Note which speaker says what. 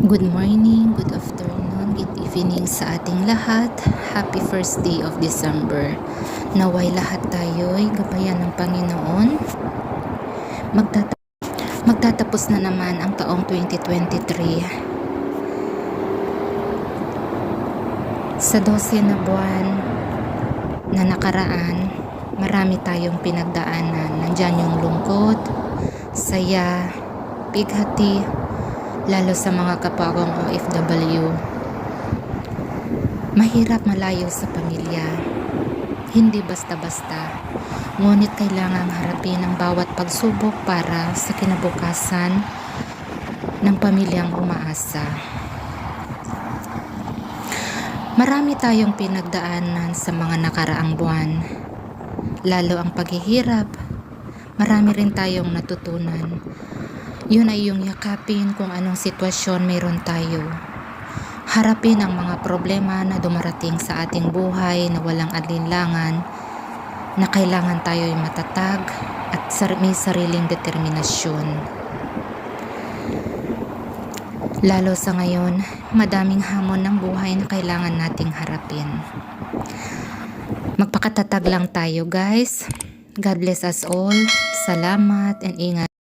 Speaker 1: Good morning, good afternoon, good evening sa ating lahat. Happy first day of December. Naway lahat tayo'y gabayan ng Panginoon. Magtatapos na naman ang taong 2023. Sa 12 na buwan na nakaraan, marami tayong pinagdaanan. Nandyan yung lungkot, saya, bighati, lalo sa mga kapwa kong OFW. Mahirap malayo sa pamilya. Hindi basta-basta. Ngunit kailangang harapin ang bawat pagsubok para sa kinabukasan ng pamilyang umaasa. Marami tayong pinagdaanan sa mga nakaraang buwan. Lalo ang paghihirap. Marami rin tayong natutunan. Yun ay yung yakapin kung anong sitwasyon mayroon tayo. Harapin ang mga problema na dumarating sa ating buhay na walang alinlangan, na kailangan tayo'y matatag at may sariling determinasyon. Lalo sa ngayon, madaming hamon ng buhay na kailangan nating harapin. Magpakatatag lang tayo, guys. God bless us all. Salamat and ingat.